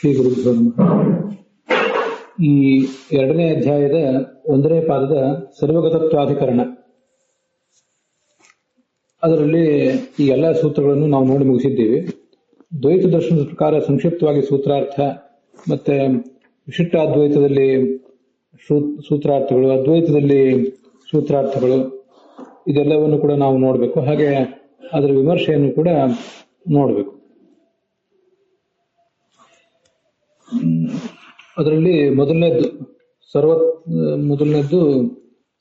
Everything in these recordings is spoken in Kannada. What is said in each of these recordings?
ಶ್ರೀ ಗುರುಭ್ಯೋ ನಮಃ. ಈ 2ನೇ ಅಧ್ಯಾಯದ 1ನೇ ಪಾದದ ಸರ್ವಗತತ್ವಾಧಿಕರಣ, ಅದರಲ್ಲಿ ಈ ಎಲ್ಲ ಸೂತ್ರಗಳನ್ನು ನಾವು ನೋಡಿ ಮುಗಿಸಿದ್ದೀವಿ. ದ್ವೈತ ದರ್ಶನದ ಪ್ರಕಾರ ಸಂಕ್ಷಿಪ್ತವಾಗಿ ಸೂತ್ರಾರ್ಥ, ಮತ್ತೆ ವಿಶಿಷ್ಟಾದ್ವೈತದಲ್ಲಿ ಸೂತ್ರಾರ್ಥಗಳು, ಅದ್ವೈತದಲ್ಲಿ ಸೂತ್ರಾರ್ಥಗಳು, ಇದೆಲ್ಲವನ್ನು ಕೂಡ ನಾವು ನೋಡಬೇಕು. ಹಾಗೆ ಅದರ ವಿಮರ್ಶೆಯನ್ನು ಕೂಡ ನೋಡಬೇಕು. ಅದರಲ್ಲಿ ಮೊದಲನೇದ್ದು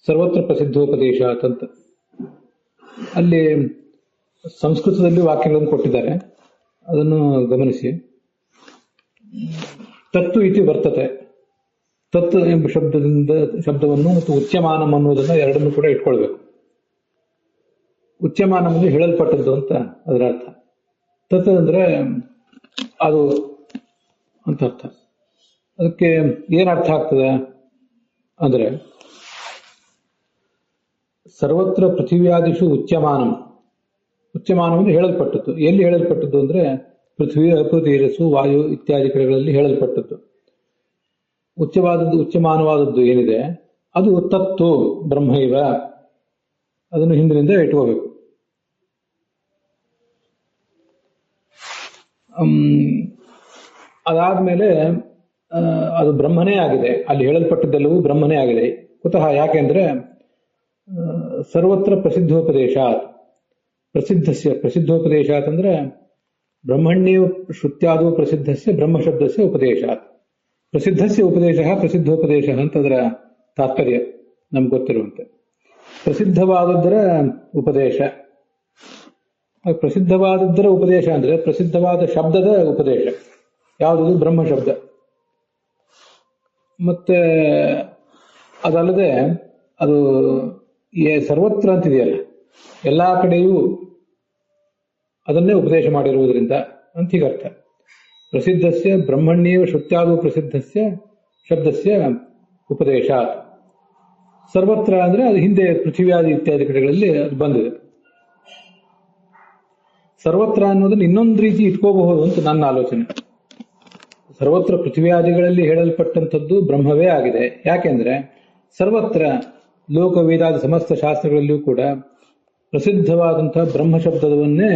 ಸರ್ವತ್ರ ಪ್ರಸಿದ್ಧೋಪದೇಶ ಅಂತ. ಅಲ್ಲಿ ಸಂಸ್ಕೃತದಲ್ಲಿ ವಾಕ್ಯಗಳನ್ನು ಕೊಟ್ಟಿದ್ದಾರೆ, ಅದನ್ನು ಗಮನಿಸಿ. ತತ್ತು ಇತಿ ವರ್ತತೆ, ತತ್ ಎಂಬ ಶಬ್ದವನ್ನು ಮತ್ತು ಉಚ್ಯಮಾನಂ ಅನ್ನುವುದನ್ನು ಎರಡನ್ನು ಕೂಡ ಇಟ್ಕೊಳ್ಬೇಕು. ಉಚ್ಯಮಾನವನ್ನು ಹೇಳಲ್ಪಟ್ಟದ್ದು ಅಂತ ಅದರ ಅರ್ಥ. ತತ್ ಅಂದ್ರೆ ಅದು ಅಂತ ಅರ್ಥ. ಅದಕ್ಕೆ ಏನ್ ಅರ್ಥ ಆಗ್ತದೆ ಅಂದ್ರೆ, ಸರ್ವತ್ರ ಪೃಥಿವ್ಯಾದಿಷು ಉಚ್ಯಮಾನಂ. ಉಚ್ಯಮಾನವನ್ನು ಹೇಳಲ್ಪಟ್ಟದ್ದು. ಎಲ್ಲಿ ಹೇಳಲ್ಪಟ್ಟದ್ದು ಅಂದ್ರೆ ಪೃಥ್ವಿ, ಅಪು, ತೇಜಸ್ಸು, ವಾಯು ಇತ್ಯಾದಿ ಕಡೆಗಳಲ್ಲಿ ಹೇಳಲ್ಪಟ್ಟದ್ದು. ಉಚ್ಯಮಾನವಾದದ್ದು ಏನಿದೆ ಅದು ತತ್ತು ಬ್ರಹ್ಮೈವ. ಅದನ್ನು ಹಿಂದಿನಿಂದ ಇಟ್ಕೋಬೇಕು. ಅದಾದ್ಮೇಲೆ ಅದು ಬ್ರಹ್ಮನೇ ಆಗಿದೆ. ಅಲ್ಲಿ ಹೇಳಲ್ಪಟ್ಟದ್ದೆಲ್ಲವೂ ಬ್ರಹ್ಮನೇ ಆಗಿದೆ. ಕುತಃ? ಯಾಕೆಂದ್ರೆ ಸರ್ವತ್ರ ಪ್ರಸಿದ್ಧೋಪದೇಶಾತ್, ಪ್ರಸಿದ್ಧೋಪದೇಶಾತ್ ಅಂದ್ರೆ ಬ್ರಹ್ಮಣ್ಯ ಶ್ರುತ್ಯಾದೋ ಪ್ರಸಿದ್ಧಸ್ಯ ಬ್ರಹ್ಮಶಬ್ದಸ್ಯ ಉಪದೇಶಾತ್. ಪ್ರಸಿದ್ಧಸ್ಯ ಉಪದೇಶ ಪ್ರಸಿದ್ಧೋಪದೇಶ ಅಂತ ಅದರ ತಾತ್ಪರ್ಯ ನಮ್ಗೆ ಗೊತ್ತಿರುವಂತೆ. ಪ್ರಸಿದ್ಧವಾದದ್ದರ ಉಪದೇಶ. ಪ್ರಸಿದ್ಧವಾದದ್ದರ ಉಪದೇಶ ಅಂದ್ರೆ ಪ್ರಸಿದ್ಧವಾದ ಶಬ್ದದ ಉಪದೇಶ. ಯಾವುದದು? ಬ್ರಹ್ಮ ಶಬ್ದ. ಮತ್ತೆ ಅದಲ್ಲದೆ ಅದು ಸರ್ವತ್ರ ಅಂತಿದೆಯಲ್ಲ, ಎಲ್ಲಾ ಕಡೆಯೂ ಅದನ್ನೇ ಉಪದೇಶ ಮಾಡಿರುವುದರಿಂದ ಅಂತ ಹೀಗರ್ಥ. ಪ್ರಸಿದ್ಧಸ್ಯ ಬ್ರಹ್ಮಣ್ಯೇವ ಶ್ರುತ್ಯಾದೋ ಪ್ರಸಿದ್ಧಸ್ಯ ಶಬ್ದಸ್ಯ ಉಪದೇಶ. ಸರ್ವತ್ರ ಅಂದ್ರೆ ಅದು ಹಿಂದೆ ಪೃಥ್ವಿಯಾದಿ ಇತ್ಯಾದಿ ಕಡೆಗಳಲ್ಲಿ ಅದು ಬಂದಿದೆ. ಸರ್ವತ್ರ ಅನ್ನೋದನ್ನ ಇನ್ನೊಂದು ರೀತಿ ಇಟ್ಕೋಬಹುದು ಅಂತ ನನ್ನ ಆಲೋಚನೆ. ಸರ್ವತ್ರ ಪೃಥ್ವಿಯಾದಿಗಳಲ್ಲಿ ಹೇಳಲ್ಪಟ್ಟಂಥದ್ದು ಬ್ರಹ್ಮವೇ ಆಗಿದೆ. ಯಾಕೆಂದ್ರೆ ಸರ್ವತ್ರ ಲೋಕ ವೇದಾದಿ ಸಮಸ್ತ ಶಾಸ್ತ್ರಗಳಲ್ಲಿಯೂ ಕೂಡ ಪ್ರಸಿದ್ಧವಾದಂತಹ ಬ್ರಹ್ಮ ಶಬ್ದವನ್ನೇ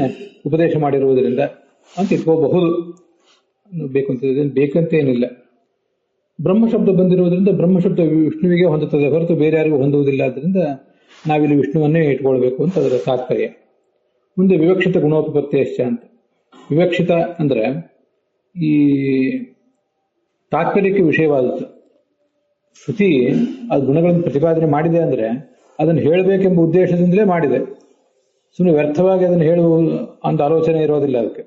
ಉಪದೇಶ ಮಾಡಿರುವುದರಿಂದ ಅಂತ ಇಟ್ಕೋಬಹುದು. ಬೇಕಂತ ಏನಿಲ್ಲ. ಬ್ರಹ್ಮ ಶಬ್ದ ಬಂದಿರುವುದರಿಂದ ಬ್ರಹ್ಮಶಬ್ದ ವಿಷ್ಣುವಿಗೆ ಹೊಂದುತ್ತದೆ ಹೊರತು ಬೇರೆ ಯಾರಿಗೂ ಹೊಂದುವುದಿಲ್ಲ. ಆದ್ದರಿಂದ ನಾವಿಲ್ಲಿ ವಿಷ್ಣುವನ್ನೇ ಇಟ್ಕೊಳ್ಬೇಕು ಅಂತ ಅದರ ತಾತ್ಪರ್ಯ. ಮುಂದೆ ವಿವಕ್ಷಿತ ಗುಣೋಪಪತ್ತೇಶ್ಚ ಅಂತ. ವಿವಕ್ಷಿತ ಅಂದ್ರೆ ಈ ತಾತ್ಪರ್ಯಕ್ಕೆ ವಿಷಯವಾದದ್ದು. ಶ್ರುತಿ ಆ ಗುಣಗಳನ್ನು ಪ್ರತಿಪಾದನೆ ಮಾಡಿದೆ ಅಂದ್ರೆ ಅದನ್ನು ಹೇಳಬೇಕೆಂಬ ಉದ್ದೇಶದಿಂದಲೇ ಮಾಡಿದೆ. ಸುಮ್ಮನೆ ವ್ಯರ್ಥವಾಗಿ ಅದನ್ನು ಹೇಳುವ ಅಂತ ಆಲೋಚನೆ ಇರೋದಿಲ್ಲ ಅದಕ್ಕೆ.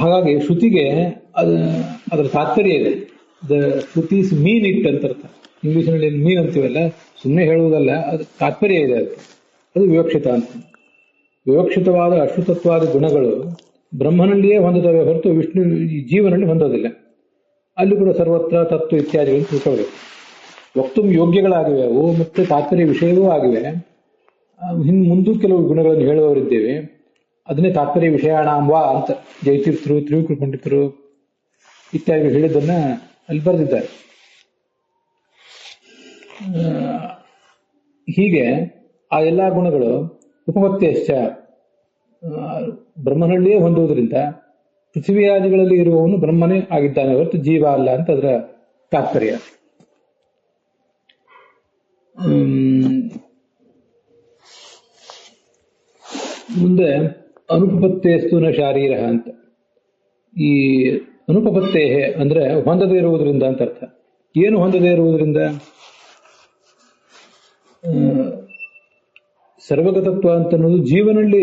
ಹಾಗಾಗಿ ಶ್ರುತಿಗೆ ಅದರ ತಾತ್ಪರ್ಯ ಇದೆ. ದ ಶ್ರುತೀಸ್ ಮೀನ್ ಇಟ್ ಅಂತ ಅರ್ಥ. ಇಂಗ್ಲಿಷ್ನಲ್ಲಿ ಮೀನ್ ಅಂತೀವಲ್ಲ, ಸುಮ್ಮನೆ ಹೇಳುವುದಲ್ಲ, ಅದು ತಾತ್ಪರ್ಯ ಇದೆ ಅದಕ್ಕೆ. ಅದು ವಿವಕ್ಷಿತ ಅಂತ. ವಿವಕ್ಷಿತವಾದ ಅಶ್ರುತತ್ವಾದ ಗುಣಗಳು ಬ್ರಹ್ಮನಲ್ಲಿಯೇ ಹೊಂದುತ್ತವೆ ಹೊರತು ವಿಷ್ಣು ಜೀವನಲ್ಲಿ ಹೊಂದೋದಿಲ್ಲ. ಅಲ್ಲಿ ಕೂಡ ಸರ್ವತ್ರ ತತ್ವ ಇತ್ಯಾದಿಗಳು ತಿಳ್ಕೊಳ್ಬೇಕು. ವಕ್ತು ಯೋಗ್ಯಗಳಾಗಿವೆ ಅವು, ಮತ್ತೆ ತಾತ್ಪರ್ಯ ವಿಷಯವೂ ಆಗಿವೆ. ಮುಂದೂ ಕೆಲವು ಗುಣಗಳನ್ನು ಹೇಳುವವರಿದ್ದೇವೆ. ಅದನ್ನೇ ತಾತ್ಪರ್ಯ ವಿಷಯಾಣಾಂವಾ ಅಂತ ಜಯತೀರ್ಥರು, ತ್ರಿವಿಕ್ರ ಪಂಡಿತರು ಇತ್ಯಾದಿಗಳು ಹೇಳಿದ್ದನ್ನ ಅಲ್ಲಿ ಬರೆದಿದ್ದಾರೆ. ಹೀಗೆ ಆ ಎಲ್ಲಾ ಗುಣಗಳು ಉಪಪತ್ತೇಶ್ಚ ಬ್ರಹ್ಮನಲ್ಲಿಯೇ ಹೊಂದುವುದರಿಂದ ಪೃಥ್ವಿಯಾದಿಗಳಲ್ಲಿ ಇರುವವನು ಬ್ರಹ್ಮನೇ ಆಗಿದ್ದಾನೆ ಹೊರತು ಜೀವ ಅಲ್ಲ ಅಂತ ಅದರ ತಾತ್ಪರ್ಯ. ಮುಂದೆ ಅನುಪಪತ್ತೇಸ್ತು ನ ಶಾರೀರ ಅಂತ. ಈ ಅನುಪಪತ್ತೇ ಅಂದ್ರೆ ಹೊಂದದೇ ಇರುವುದರಿಂದ ಅಂತ ಅರ್ಥ. ಏನು ಹೊಂದದೇ ಇರುವುದರಿಂದ? ಸರ್ವಗತತ್ವ ಅಂತ ಅನ್ನೋದು ಜೀವನಲ್ಲಿ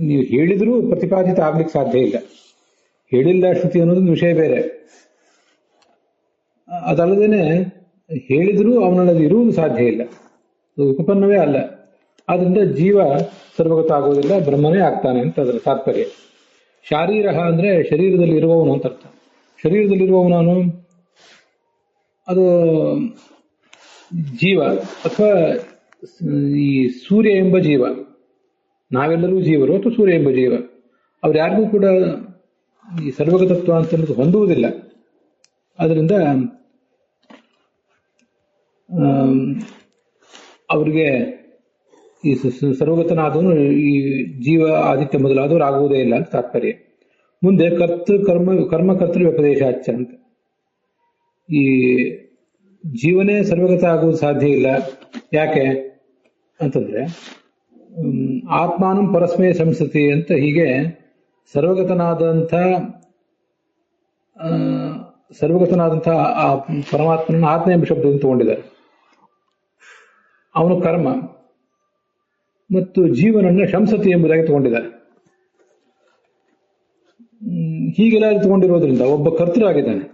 ನೀವು ಹೇಳಿದ್ರೂ ಪ್ರತಿಪಾದಿತ ಆಗ್ಲಿಕ್ಕೆ ಸಾಧ್ಯ ಇಲ್ಲ. ಹೇಳಿಲ್ಲ ಶ್ರುತಿ ಅನ್ನೋದೊಂದು ವಿಷಯ ಬೇರೆ. ಅದಲ್ಲದೇನೆ ಹೇಳಿದ್ರೂ ಅವನಲ್ಲಿ ಇರುವುದು ಸಾಧ್ಯ ಇಲ್ಲ, ಅದು ಉಪಪನ್ನವೇ ಅಲ್ಲ. ಆದ್ರಿಂದ ಜೀವ ಸರ್ವಗತ ಆಗುವುದಿಲ್ಲ, ಬ್ರಹ್ಮನೇ ಆಗ್ತಾನೆ ಅಂತ ಅದರ ತಾತ್ಪರ್ಯ. ಶಾರೀರ ಅಂದ್ರೆ ಶರೀರದಲ್ಲಿ ಇರುವವನು ಅಂತ ಅರ್ಥ. ಶರೀರದಲ್ಲಿರುವವನು ಅದು ಜೀವ ಅಥವಾ ಈ ಸೂರ್ಯ ಎಂಬ ಜೀವ. ನಾವೆಲ್ಲರೂ ಜೀವರು ಅಥವಾ ಸೂರ್ಯ ಎಂಬ ಜೀವ. ಅವ್ರು ಯಾರಿಗೂ ಕೂಡ ಈ ಸರ್ವಗತತ್ವ ಅಂತ ಹೊಂದುವುದಿಲ್ಲ. ಆದ್ರಿಂದ ಅವರಿಗೆ ಈ ಸರ್ವಗತನಾದವನು ಈ ಜೀವ ಆದಿತ್ಯ ಮೊದಲಾದವರು ಆಗುವುದೇ ಇಲ್ಲ ಅಂತ ತಾತ್ಪರ್ಯ. ಮುಂದೆ ಕರ್ಮಕರ್ತೃ ವ್ಯಪದೇಶಾಚ ಅಂತ, ಈ ಜೀವನೇ ಸರ್ವಗತ ಆಗುವುದು ಸಾಧ್ಯ ಇಲ್ಲ. ಯಾಕೆ ಅಂತಂದ್ರೆ ಆತ್ಮಾನಂ ಪರಸ್ಮೈ ಸಂಸತಿ ಅಂತ ಹೀಗೆ ಸರ್ವಗತನಾದಂಥ ಆ ಪರಮಾತ್ಮನ ಆತ್ಮ ಎಂಬ ಶಬ್ದದಿಂದ ತಗೊಂಡಿದ್ದಾರೆ. ಅವನು ಕರ್ಮ ಮತ್ತು ಜೀವನನ್ನ ಶಂಸತಿ ಎಂಬುದಾಗಿ ತಗೊಂಡಿದ್ದಾರೆ. ಹೀಗೆಲ್ಲ ತಗೊಂಡಿರೋದ್ರಿಂದ ಒಬ್ಬ ಕರ್ತೃ ಆಗಿದ್ದಾನೆ.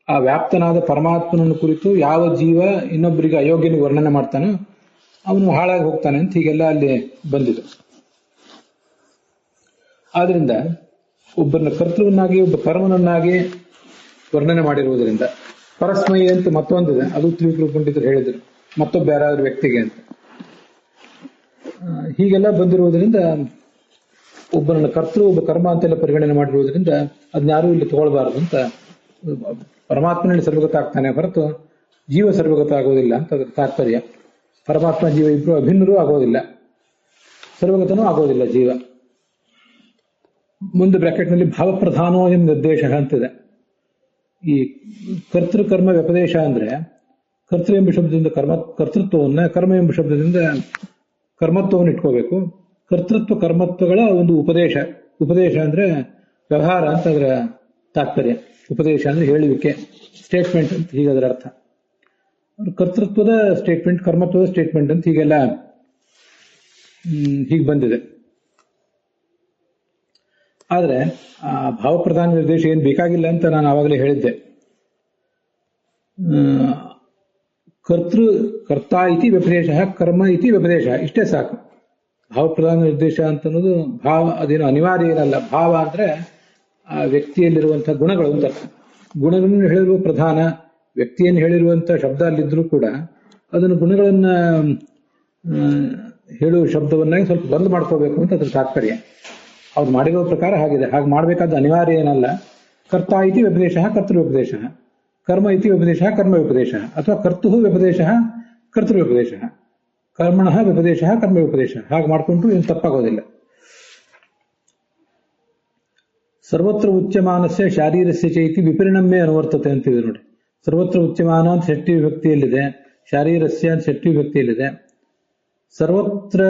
ಆ ವ್ಯಾಪ್ತನಾದ ಪರಮಾತ್ಮನನ್ನು ಕುರಿತು ಯಾವ ಜೀವ ಇನ್ನೊಬ್ಬರಿಗೆ ಅಯೋಗ್ಯನಿಗೆ ವರ್ಣನೆ ಮಾಡ್ತಾನೋ ಅವನು ಹಾಳಾಗಿ ಹೋಗ್ತಾನೆ ಅಂತ ಹೀಗೆಲ್ಲ ಅಲ್ಲಿ ಬಂದಿದೆ. ಆದ್ರಿಂದ ಒಬ್ಬರನ್ನ ಕರ್ತೃವನ್ನಾಗಿ ಒಬ್ಬ ಕರ್ಮನನ್ನಾಗಿ ವರ್ಣನೆ ಮಾಡಿರುವುದರಿಂದ ಪರಸ್ಮೈ ಅಂತ ಮತ್ತೊಂದಿದೆ, ಅದು ತಿಳ್ಕೊಂಡ್ರು ಹೇಳಿದ್ರು ಮತ್ತೊಬ್ಬ ಯಾರಾದ್ರೂ ವ್ಯಕ್ತಿಗೆ ಅಂತ. ಹೀಗೆಲ್ಲ ಬಂದಿರುವುದರಿಂದ ಒಬ್ಬರನ್ನ ಕರ್ತೃ ಒಬ್ಬ ಕರ್ಮ ಅಂತೆಲ್ಲ ಪರಿಗಣನೆ ಮಾಡಿರುವುದರಿಂದ ಅದನ್ನಾರು ಇಲ್ಲಿ ತಗೊಳ್ಬಾರದು ಅಂತ. ಪರಮಾತ್ಮನಲ್ಲಿ ಸರ್ವಗತ ಆಗ್ತಾನೆ ಹೊರತು ಜೀವ ಸರ್ವಗತ ಆಗೋದಿಲ್ಲ ಅಂತ ಅದರ ತಾತ್ಪರ್ಯ. ಪರಮಾತ್ಮ ಜೀವ ಇಬ್ರು ಅಭಿನ್ನರೂ ಆಗೋದಿಲ್ಲ, ಸರ್ವಗತನೂ ಆಗೋದಿಲ್ಲ ಜೀವ. ಮುಂದೆ ಬ್ರಾಕೆಟ್ನಲ್ಲಿ ಭಾವಪ್ರಧಾನೋ ಎಂಬ ನಿರ್ದೇಶ ಅಂತಿದೆ. ಈ ಕರ್ತೃಕರ್ಮ ವ್ಯಪದೇಶ ಅಂದ್ರೆ ಕರ್ತೃ ಎಂಬ ಶಬ್ದದಿಂದ ಕರ್ತೃತ್ವವನ್ನ, ಕರ್ಮ ಎಂಬ ಶಬ್ದದಿಂದ ಕರ್ಮತ್ವವನ್ನು ಇಟ್ಕೋಬೇಕು. ಕರ್ತೃತ್ವ ಕರ್ಮತ್ವಗಳ ಒಂದು ಉಪದೇಶ ಅಂದ್ರೆ ವ್ಯವಹಾರ ಅಂತ ಅದರ ತಾತ್ಪರ್ಯ. ಉಪದೇಶ ಅಂದ್ರೆ ಹೇಳುವಿಕೆ, ಸ್ಟೇಟ್ಮೆಂಟ್ ಅಂತ ಹೀಗೆ ಅದರ ಅರ್ಥ. ಕರ್ತೃತ್ವದ ಸ್ಟೇಟ್ಮೆಂಟ್, ಕರ್ಮತ್ವದ ಸ್ಟೇಟ್ಮೆಂಟ್ ಅಂತ ಹೀಗೆಲ್ಲ ಹೀಗೆ ಬಂದಿದೆ. ಆದ್ರೆ ಆ ಭಾವಪ್ರಧಾನ ನಿರ್ದೇಶ ಏನು ಬೇಕಾಗಿಲ್ಲ ಅಂತ ನಾನು ಆವಾಗಲೇ ಹೇಳಿದ್ದೆ. ಕರ್ತ ಇತಿ ವ್ಯಪದೇಶ, ಕರ್ಮ ಇತಿ ವ್ಯಪದೇಶ, ಇಷ್ಟೇ ಸಾಕು. ಭಾವಪ್ರಧಾನ ನಿರ್ದೇಶ ಅಂತ ಅನ್ನೋದು ಭಾವ ಅದೇನು ಅನಿವಾರ್ಯ ಏನಲ್ಲ. ಭಾವ ಅಂದ್ರೆ ಆ ವ್ಯಕ್ತಿಯಲ್ಲಿರುವಂತಹ ಗುಣಗಳು ಅಂತ. ಗುಣಗಳನ್ನು ಹೇಳಿರುವ ಪ್ರಧಾನ, ವ್ಯಕ್ತಿಯನ್ನು ಹೇಳಿರುವಂತಹ ಶಬ್ದ ಅಲ್ಲಿದ್ರೂ ಕೂಡ ಅದನ್ನು ಗುಣಗಳನ್ನ ಹೇಳುವ ಶಬ್ದವನ್ನಾಗಿ ಸ್ವಲ್ಪ ಬಂದ್ ಮಾಡ್ಕೋಬೇಕು ಅಂತ ಅದ್ರ ತಾತ್ಪರ್ಯ. ಅವ್ರು ಮಾಡಿರೋ ಪ್ರಕಾರ ಹಾಗಿದೆ, ಹಾಗೆ ಮಾಡಬೇಕಾದ ಅನಿವಾರ್ಯ ಏನಲ್ಲ. ಕರ್ತ ಇತಿ ವ್ಯಪದೇಶ ಕರ್ತೃ ವ್ಯಪದೇಶ, ಕರ್ಮ ಇತಿ ವ್ಯಪದೇಶ ಕರ್ಮ ವ್ಯಪದೇಶ, ಅಥವಾ ಕರ್ತೃ ವ್ಯಪದೇಶ ಕರ್ತೃ ವ್ಯಪದೇಶ, ಕರ್ಮಣ ವ್ಯಪದೇಶ ಕರ್ಮ ವ್ಯಪದೇಶ. ಹಾಗೆ ಮಾಡಿಕೊಂಡ್ರು ಏನು ತಪ್ಪಾಗೋದಿಲ್ಲ. ಸರ್ವತ್ರ ಉಚ್ಯಮಾನಸ್ಯ ಶಾರೀರಸ್ಯ ಚೈತಿ ವಿಪರಿಣಮ್ಯ ಅನುವರ್ತತೆ ಅಂತಿದೆ ನೋಡಿ. ಸರ್ವತ್ರ ಉಚ್ಯಮಾನ ಅಂತ ಷಷ್ಠಿ ವಿಭಕ್ತಿಯಲ್ಲಿದೆ, ಶಾರೀರಸ್ಯ ಅಂತ ಷಷ್ಠಿ ವಿಭಕ್ತಿಯಲ್ಲಿದೆ. ಸರ್ವತ್ರ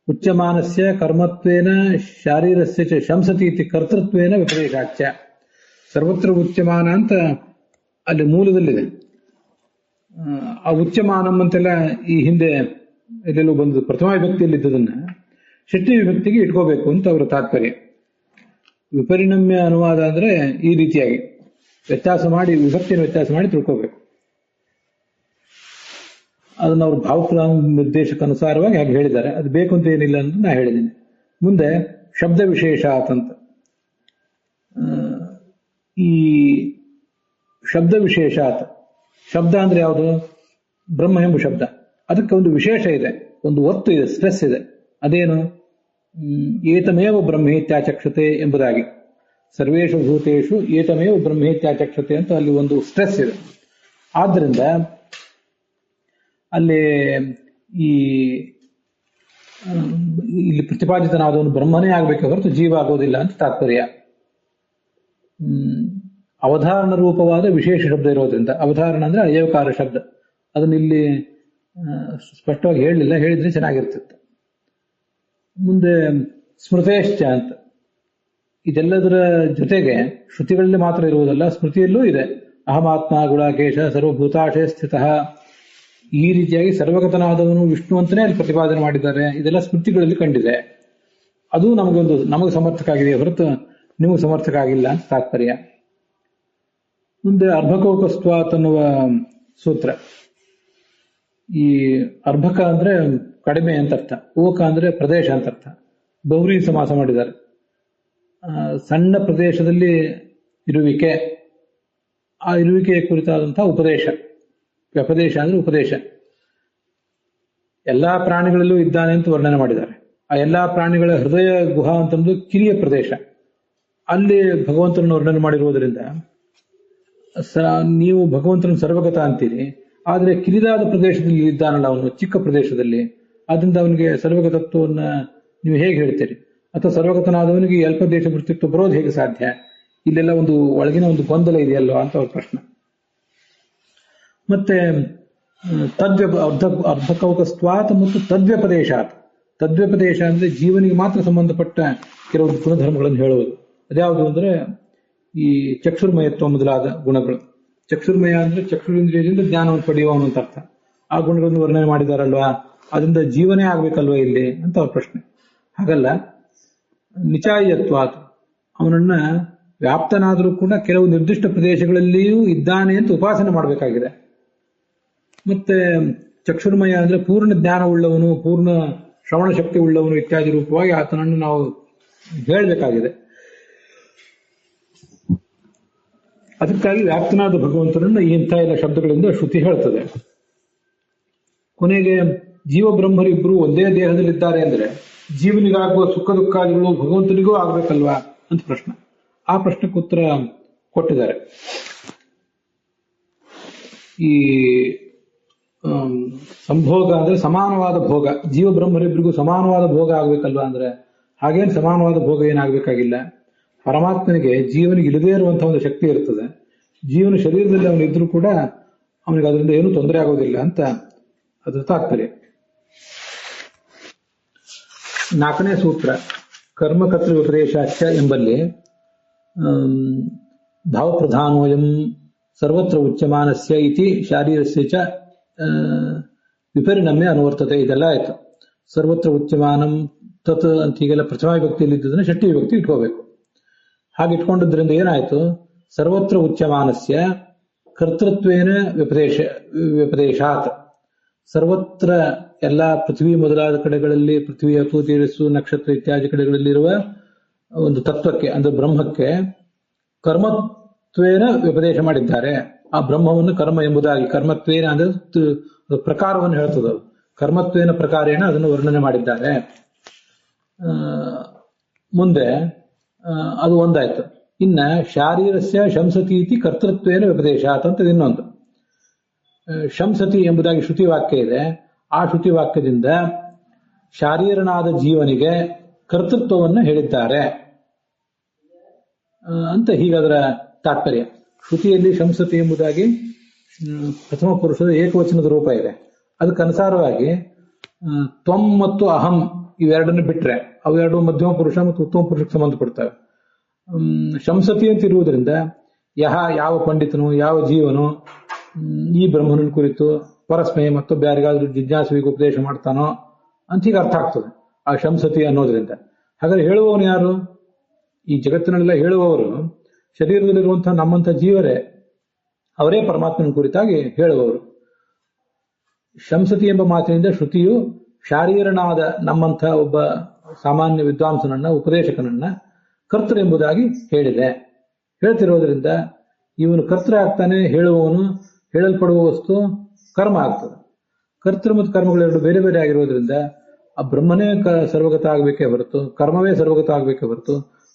ಉಚ್ಯಮಾನಸ್ಯ ಕರ್ಮತ್ವೇನ ಶಾರೀರಸ್ಯ ಚ ಶಂಸತಿ ಇತಿ ಕರ್ತೃತ್ವೇನ ವಿಪದೇಶಾಚ್ಯ. ಸರ್ವತ್ರ ಉಚ್ಯಮಾನ ಅಂತ ಅಲ್ಲಿ ಮೂಲದಲ್ಲಿದೆ. ಆ ಉಚ್ಯಮಾನಂ ಅಂತೆಲ್ಲ ಈ ಹಿಂದೆ ಎಲ್ಲೆಲ್ಲೂ ಬಂದು ಪ್ರಥಮ ವಿಭಕ್ತಿಯಲ್ಲಿದ್ದದನ್ನ ಷಷ್ಠಿ ವಿಭಕ್ತಿಗೆ ಇಟ್ಕೋಬೇಕು ಅಂತ ಅವರ ತಾತ್ಪರ್ಯ. ವಿಪರಿಣಮ್ಯ ಅನುವಾದ ಅಂದ್ರೆ ಈ ರೀತಿಯಾಗಿ ವ್ಯತ್ಯಾಸ ಮಾಡಿ, ವಿಭಕ್ತಿಯನ್ನು ವ್ಯತ್ಯಾಸ ಮಾಡಿ ತಿಳ್ಕೋಬೇಕು. ಅದನ್ನ ಅವರು ಭಾವಪ್ರಧಾನ ನಿರ್ದೇಶಕ ಅನುಸಾರವಾಗಿ ಹಾಗೆ ಹೇಳಿದ್ದಾರೆ. ಅದು ಬೇಕು ಅಂತ ಏನಿಲ್ಲ ಅಂತ ನಾ ಹೇಳಿದ್ದೀನಿ. ಮುಂದೆ ಶಬ್ದ ವಿಶೇಷ ಆತಂತ. ಈ ಶಬ್ದ ವಿಶೇಷ ಆತ, ಶಬ್ದ ಅಂದ್ರೆ ಯಾವುದು? ಬ್ರಹ್ಮ ಎಂಬ ಶಬ್ದ. ಅದಕ್ಕೆ ಒಂದು ವಿಶೇಷ ಇದೆ, ಒಂದು ಒತ್ತು ಇದೆ, ಸ್ಟ್ರೆಸ್ ಇದೆ. ಅದೇನು? ಏತಮೇವ ಬ್ರಹ್ಮೇತ್ಯಾಚಕ್ಷತೆ ಎಂಬುದಾಗಿ. ಸರ್ವೇಷು ಭೂತೇಷು ಏತಮೇವ ಬ್ರಹ್ಮೇತ್ಯಾಚಕ್ಷತೆ ಅಂತ ಅಲ್ಲಿ ಒಂದು ಸ್ಟ್ರೆಸ್ ಇದೆ. ಆದ್ರಿಂದ ಅಲ್ಲಿ ಇಲ್ಲಿ ಪ್ರತಿಪಾದಿತನಾದವನು ಬ್ರಹ್ಮನೇ ಆಗ್ಬೇಕೆ ಹೊರತು ಜೀವ ಆಗೋದಿಲ್ಲ ಅಂತ ತಾತ್ಪರ್ಯ. ಅವಧಾರಣ ರೂಪವಾದ ವಿಶೇಷ ಶಬ್ದ ಇರೋದ್ರಿಂದ, ಅವಧಾರಣ ಅಂದ್ರೆ ಅಯವಕಾರ ಶಬ್ದ, ಅದನ್ನ ಇಲ್ಲಿ ಸ್ಪಷ್ಟವಾಗಿ ಹೇಳಲಿಲ್ಲ, ಹೇಳಿದ್ರೆ ಚೆನ್ನಾಗಿರ್ತಿತ್ತು. ಮುಂದೆ ಸ್ಮೃತೇಶ್ಚ ಅಂತ, ಇದೆಲ್ಲದರ ಜೊತೆಗೆ ಶ್ರುತಿಗಳಲ್ಲಿ ಮಾತ್ರ ಇರುವುದಲ್ಲ, ಸ್ಮೃತಿಯಲ್ಲೂ ಇದೆ. ಅಹಮಾತ್ಮ ಗುಣಾಕೇಶ ಸರ್ವಭೂತಾಶಯ ಸ್ಥಿತ, ಈ ರೀತಿಯಾಗಿ ಸರ್ವಗತನಾದವನು ವಿಷ್ಣು ಅಂತಲೇ ಅಲ್ಲಿ ಪ್ರತಿಪಾದನೆ ಮಾಡಿದ್ದಾರೆ. ಇದೆಲ್ಲ ಸ್ಮೃತಿಗಳಲ್ಲಿ ಕಂಡಿದೆ. ಅದು ನಮಗೆ ಸಮರ್ಥಕ ಆಗಿದೆ ಹೊರತು ನಿಮಗೆ ಸಮರ್ಥಕ ಆಗಿಲ್ಲ ಅಂತ ತಾತ್ಪರ್ಯ. ಮುಂದೆ ಅರ್ಭಕೋಕಸ್ತ್ವಾತ್ ಅನ್ನುವ ಸೂತ್ರ. ಈ ಅರ್ಭಕ ಅಂದ್ರೆ ಕಡಿಮೆ ಅಂತ ಅರ್ಥ, ಓಕ ಅಂದ್ರೆ ಪ್ರದೇಶ ಅಂತ ಅರ್ಥ. ಬಹುರಿ ಸಮಾಸ ಮಾಡಿದ್ದಾರೆ. ಸಣ್ಣ ಪ್ರದೇಶದಲ್ಲಿ ಇರುವಿಕೆ, ಆ ಇರುವಿಕೆಯ ಕುರಿತಾದಂತಹ ಉಪದೇಶ. ವ್ಯಪದೇಶ ಅಂದ್ರೆ ಉಪದೇಶ. ಎಲ್ಲಾ ಪ್ರಾಣಿಗಳಲ್ಲೂ ಇದ್ದಾನೆ ಅಂತ ವರ್ಣನೆ ಮಾಡಿದ್ದಾರೆ. ಆ ಎಲ್ಲಾ ಪ್ರಾಣಿಗಳ ಹೃದಯ ಗುಹಾ ಅಂತಂದು ಕಿರಿಯ ಪ್ರದೇಶ. ಅಲ್ಲಿ ಭಗವಂತನನ್ನು ವರ್ಣನೆ ಮಾಡಿರುವುದರಿಂದ ನೀವು ಭಗವಂತನ ಸರ್ವಗತ ಅಂತೀರಿ, ಆದರೆ ಕಿರಿದಾದ ಪ್ರದೇಶದಲ್ಲಿ ಇದ್ದಾನಲ್ಲ ಅವನು, ಚಿಕ್ಕ ಪ್ರದೇಶದಲ್ಲಿ, ಆದ್ರಿಂದ ಅವನಿಗೆ ಸರ್ವಗತತ್ವವನ್ನ ನೀವು ಹೇಗೆ ಹೇಳ್ತೀರಿ? ಅಥವಾ ಸರ್ವಗತನಾದವನಿಗೆ ಅಲ್ಪ ದೇಶ ವೃತ್ತಿತ್ವ ಬರೋದು ಹೇಗೆ ಸಾಧ್ಯ? ಇಲ್ಲೆಲ್ಲ ಒಂದು ಒಳಗಿನ ಒಂದು ಗೊಂದಲ ಇದೆಯಲ್ವಾ ಅಂತ ಅವ್ರ ಪ್ರಶ್ನೆ. ಮತ್ತೆ ಅರ್ಧಕೌಕಸ್ತ್ವಾತ್ ಮತ್ತು ತದ್ವ್ಯಪದೇಶಾತ್. ತದ್ವ್ಯಪದೇಶ ಅಂದ್ರೆ ಜೀವನಿಗೆ ಮಾತ್ರ ಸಂಬಂಧಪಟ್ಟ ಕೆಲವು ಗುಣಧರ್ಮಗಳನ್ನು ಹೇಳುವುದು. ಅದ್ಯಾವುದು ಅಂದ್ರೆ ಈ ಚಕ್ಷುರ್ಮಯತ್ವ ಮೊದಲಾದ ಗುಣಗಳು. ಚಕ್ಷುರ್ಮಯ ಅಂದ್ರೆ ಚಕ್ಷುರಿಂದ್ರಿಯದಿಂದ ಜ್ಞಾನವನ್ನು ಪಡೆಯುವವನು ಅಂತ ಅರ್ಥ. ಆ ಗುಣಗಳನ್ನು ವರ್ಣನೆ ಮಾಡಿದಾರಲ್ವಾ, ಅದರಿಂದ ಜೀವನೇ ಆಗ್ಬೇಕಲ್ವಾ ಇಲ್ಲಿ ಅಂತ ಅವ್ರ ಪ್ರಶ್ನೆ. ಹಾಗಲ್ಲ, ನಿಚಾಯತ್ವಾತ್, ಅವನನ್ನ ವ್ಯಾಪ್ತನಾದರೂ ಕೂಡ ಕೆಲವು ನಿರ್ದಿಷ್ಟ ಪ್ರದೇಶಗಳಲ್ಲಿಯೂ ಇದ್ದಾನೆ ಅಂತ ಉಪಾಸನೆ ಮಾಡಬೇಕಾಗಿದೆ. ಮತ್ತೆ ಚಕ್ಷುರ್ಮಯ ಅಂದ್ರೆ ಪೂರ್ಣ ಜ್ಞಾನ ಉಳ್ಳವನು, ಪೂರ್ಣ ಶ್ರವಣ ಶಕ್ತಿ ಉಳ್ಳವನು ಇತ್ಯಾದಿ ರೂಪವಾಗಿ ಆತನನ್ನು ನಾವು ಹೇಳಬೇಕಾಗಿದೆ. ಅದಕ್ಕಾಗಿ ವ್ಯಾಪ್ತನಾದ ಭಗವಂತನನ್ನ ಇಂಥ ಎಲ್ಲ ಶಬ್ದಗಳಿಂದ ಶ್ರುತಿ ಹೇಳ್ತದೆ. ಕೊನೆಗೆ ಜೀವ ಬ್ರಹ್ಮರಿಬ್ರು ಒಂದೇ ದೇಹದಲ್ಲಿದ್ದಾರೆ ಅಂದ್ರೆ ಜೀವನಿಗಾಗುವ ಸುಖ ದುಃಖಾದಿಗಳು ಭಗವಂತನಿಗೂ ಆಗ್ಬೇಕಲ್ವಾ ಅಂತ ಪ್ರಶ್ನೆ. ಆ ಪ್ರಶ್ನೆಗೆ ಉತ್ತರ ಕೊಟ್ಟಿದ್ದಾರೆ. ಈ ಸಂಭೋಗ ಅಂದ್ರೆ ಸಮಾನವಾದ ಭೋಗ, ಜೀವ ಬ್ರಹ್ಮರಿಬ್ರಿಗೂ ಸಮಾನವಾದ ಭೋಗ ಆಗ್ಬೇಕಲ್ವಾ ಅಂದ್ರೆ ಹಾಗೇನು ಸಮಾನವಾದ ಭೋಗ ಏನಾಗಬೇಕಾಗಿಲ್ಲ. ಪರಮಾತ್ಮನಿಗೆ ಜೀವನಿಗೆ ಇಲ್ಲದೇ ಇರುವಂತಹ ಒಂದು ಶಕ್ತಿ ಇರ್ತದೆ. ಜೀವನ ಶರೀರದಲ್ಲಿ ಅವನಿದ್ರೂ ಕೂಡ ಅವನಿಗೆ ಅದರಿಂದ ಏನೂ ತೊಂದರೆ ಆಗೋದಿಲ್ಲ ಅಂತ ಅದ್ರ ತಾತ್ಪರ್ಯ. 4ನೇ ಸೂತ್ರ ಕರ್ಮಕರ್ತೃ ವಿಪದೇಶಾಚ ಎಂಬಲ್ಲಿ ಭಾವಪ್ರಧಾನೋಯಂ ಸರ್ವತ್ರ ಉಚ್ಯಮಾನಸ್ಯ ಇತಿ ಶಾರೀರಸ್ಯ ಚ ವಿಪರಿಣಮ್ಯ ಅನುವರ್ತತೆ. ಇದೆಲ್ಲ ಆಯ್ತು. ಸರ್ವತ್ರ ಉಚ್ಯಮಾನಂ ತತ್ ಅಂತ ಹೀಗೆಲ್ಲ ಪ್ರಥಮ ವಿಭಕ್ತಿಯಲ್ಲಿ ಇದ್ದದನ್ನ ಷಷ್ಠಿ ವಿಭಕ್ತಿ ಇಟ್ಕೋಬೇಕು. ಹಾಗೆ ಇಟ್ಕೊಂಡಿದ್ರಿಂದ ಏನಾಯ್ತು? ಸರ್ವತ್ರ ಉಚ್ಯಮಾನಸ್ಯ ಕರ್ತೃತ್ವೇನ ವ್ಯಪದೇಶಾತ್. ಸರ್ವತ್ರ ಎಲ್ಲ ಪೃಥ್ವಿ ಮೊದಲಾದ ಕಡೆಗಳಲ್ಲಿ, ಪೃಥ್ವಿ, ಅಪು, ತೇಜಸ್ಸು, ನಕ್ಷತ್ರ ಇತ್ಯಾದಿ ಕಡೆಗಳಲ್ಲಿರುವ ಒಂದು ತತ್ವಕ್ಕೆ ಅಂದ್ರೆ ಬ್ರಹ್ಮಕ್ಕೆ ಕರ್ಮತ್ವೇನ ವ್ಯಪದೇಶ ಮಾಡಿದ್ದಾರೆ. ಆ ಬ್ರಹ್ಮವನ್ನು ಕರ್ಮ ಎಂಬುದಾಗಿ, ಕರ್ಮತ್ವೇನ ಅಂದ್ರೆ ಪ್ರಕಾರವನ್ನು ಹೇಳ್ತದೆ. ಕರ್ಮತ್ವೇನ ಪ್ರಕಾರೇಣ ಅದನ್ನು ವರ್ಣನೆ ಮಾಡಿದ್ದಾರೆ. ಮುಂದೆ ಅದು ಒಂದಾಯ್ತು. ಇನ್ನ ಶಾರೀರಸ್ಯ ಶಂಸತಿ ಇತಿ ಕರ್ತೃತ್ವೇನ ವ್ಯಪದೇಶ ಅಂತ ಇನ್ನೊಂದು. ಶಂಸತಿ ಎಂಬುದಾಗಿ ಶ್ರುತಿ ವಾಕ್ಯ ಇದೆ. ಆ ಶ್ರುತಿ ವಾಕ್ಯದಿಂದ ಶಾರೀರನಾದ ಜೀವನಿಗೆ ಕರ್ತೃತ್ವವನ್ನು ಹೇಳಿದ್ದಾರೆ ಅಂತ ಹೀಗದರ ತಾತ್ಪರ್ಯ. ಶ್ರುತಿಯಲ್ಲಿ ಶಂಸತಿ ಎಂಬುದಾಗಿ ಪ್ರಥಮ ಪುರುಷದ ಏಕವಚನದ ರೂಪ ಇದೆ. ಅದಕ್ಕನುಸಾರವಾಗಿ ತ್ವಂ ಮತ್ತು ಅಹಂ ಇವೆರಡನ್ನು ಬಿಟ್ರೆ ಅವೆರಡು ಮಧ್ಯಮ ಪುರುಷ ಮತ್ತು ಉತ್ತಮ ಪುರುಷಕ್ಕೆ ಸಂಬಂಧಪಡ್ತವೆ. ಶಂಸತಿ ಅಂತ ಇರುವುದರಿಂದ ಯಾವ ಪಂಡಿತನು, ಯಾವ ಜೀವನು ಈ ಬ್ರಹ್ಮನ ಕುರಿತು ಪರಸ್ಮಯ ಮತ್ತು ಬ್ಯಾರಿಗಾದ್ರೂ ಜಿಜ್ಞಾಸುವಿಗೆ ಉಪದೇಶ ಮಾಡ್ತಾನೋ ಅಂತ ಹೀಗೆ ಅರ್ಥ ಆಗ್ತದೆ ಆ ಶಂಸತಿ ಅನ್ನೋದ್ರಿಂದ. ಹಾಗಾದ್ರೆ ಹೇಳುವವನು ಯಾರು? ಈ ಜಗತ್ತಿನಲ್ಲೆಲ್ಲ ಹೇಳುವವರು ಶರೀರದಲ್ಲಿರುವಂತಹ ನಮ್ಮಂಥ ಜೀವರೇ, ಅವರೇ ಪರಮಾತ್ಮನ ಕುರಿತಾಗಿ ಹೇಳುವವರು. ಶಂಸತಿ ಎಂಬ ಮಾತಿನಿಂದ ಶ್ರುತಿಯು ಶಾರೀರನಾದ ನಮ್ಮಂಥ ಒಬ್ಬ ಸಾಮಾನ್ಯ ವಿದ್ವಾಂಸನನ್ನ, ಉಪದೇಶಕನನ್ನ ಕರ್ತೃ ಎಂಬುದಾಗಿ ಹೇಳಿದೆ. ಹೇಳ್ತಿರೋದ್ರಿಂದ ಇವನು ಕರ್ತೃ ಆಗ್ತಾನೆ, ಹೇಳುವವನು, ಹೇಳಲ್ಪಡುವ ವಸ್ತು ಕರ್ಮ ಆಗ್ತದೆ. ಕರ್ತೃ ಮತ್ತು ಕರ್ಮಗಳೆರಡು ಬೇರೆ ಬೇರೆ ಆಗಿರೋದ್ರಿಂದ ಆ ಬ್ರಹ್ಮನೇ ಸರ್ವಗತ ಆಗಬೇಕೇ ಹೊರತು, ಕರ್ಮವೇ ಸರ್ವಗತ ಆಗಬೇಕೇ ಹೊರತು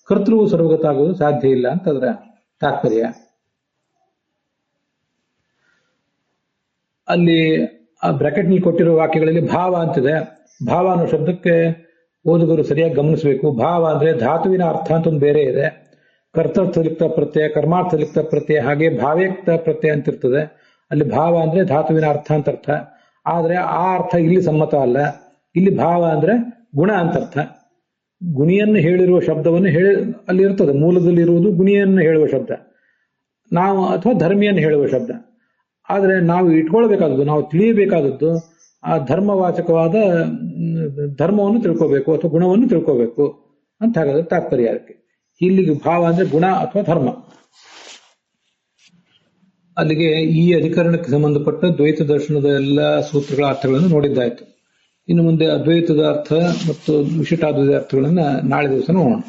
ಕರ್ತೃವು ಸರ್ವಗತ ಆಗೋದು ಸಾಧ್ಯ ಇಲ್ಲ ಅಂತ ಅದರ ತಾತ್ಪರ್ಯ. ಅಲ್ಲಿ ಆ ಬ್ರಾಕೆಟ್ ನಲ್ಲಿ ಕೊಟ್ಟಿರುವ ವಾಕ್ಯಗಳಲ್ಲಿ ಭಾವ ಅಂತಿದೆ. ಭಾವ ಅನ್ನೋ ಶಬ್ದಕ್ಕೆ ಓದುಗರು ಸರಿಯಾಗಿ ಗಮನಿಸಬೇಕು. ಭಾವ ಅಂದ್ರೆ ಧಾತುವಿನ ಅರ್ಥ ಅಂತ ಒಂದು ಬೇರೆ ಇದೆ. ಕರ್ತರ್ಥಲಿಪ್ತ ಪ್ರತ್ಯಯ, ಕರ್ಮಾರ್ಥಲಿಪ್ತ ಪ್ರತ್ಯಯ, ಹಾಗೆ ಭಾವೇಕ್ತ ಪ್ರತ್ಯಯ ಅಂತಿರ್ತದೆ. ಅಲ್ಲಿ ಭಾವ ಅಂದ್ರೆ ಧಾತುವಿನ ಅರ್ಥ ಅಂತ ಅರ್ಥ. ಆದ್ರೆ ಆ ಅರ್ಥ ಇಲ್ಲಿ ಸಮ್ಮತ ಅಲ್ಲ. ಇಲ್ಲಿ ಭಾವ ಅಂದ್ರೆ ಗುಣ ಅಂತ ಅರ್ಥ. ಗುಣಿಯನ್ನು ಹೇಳಿರುವ ಶಬ್ದವನ್ನು ಅಲ್ಲಿ ಇರ್ತದೆ. ಮೂಲದಲ್ಲಿ ಇರುವುದು ಗುಣಿಯನ್ನು ಹೇಳುವ ಶಬ್ದ, ನಾವು ಅಥವಾ ಧರ್ಮಿಯನ್ನು ಹೇಳುವ ಶಬ್ದ. ಆದ್ರೆ ನಾವು ಇಟ್ಕೊಳ್ಬೇಕಾದದ್ದು, ನಾವು ತಿಳಿಯಬೇಕಾದದ್ದು ಆ ಧರ್ಮವಾಚಕವಾದ ಧರ್ಮವನ್ನು ತಿಳ್ಕೋಬೇಕು ಅಥವಾ ಗುಣವನ್ನು ತಿಳ್ಕೋಬೇಕು ಅಂತ ಹಾಗಾದ್ರೆ ತಾತ್ಪರ್ಯ. ಅದಕ್ಕೆ ಇಲ್ಲಿಗೆ ಭಾವ ಅಂದ್ರೆ ಗುಣ ಅಥವಾ ಧರ್ಮ. ಅಲ್ಲಿಗೆ ಈ ಅಧಿಕರಣಕ್ಕೆ ಸಂಬಂಧಪಟ್ಟ ದ್ವೈತ ದರ್ಶನದ ಎಲ್ಲ ಸೂತ್ರಗಳ ಅರ್ಥಗಳನ್ನು ನೋಡಿದ್ದಾಯ್ತು. ಇನ್ನು ಮುಂದೆ ಅದ್ವೈತದ ಅರ್ಥ ಮತ್ತು ವಿಶಿಷ್ಟಾದ್ವೈತ ಅರ್ಥಗಳನ್ನ ನಾಳೆ ದಿವಸ ನೋಡೋಣ.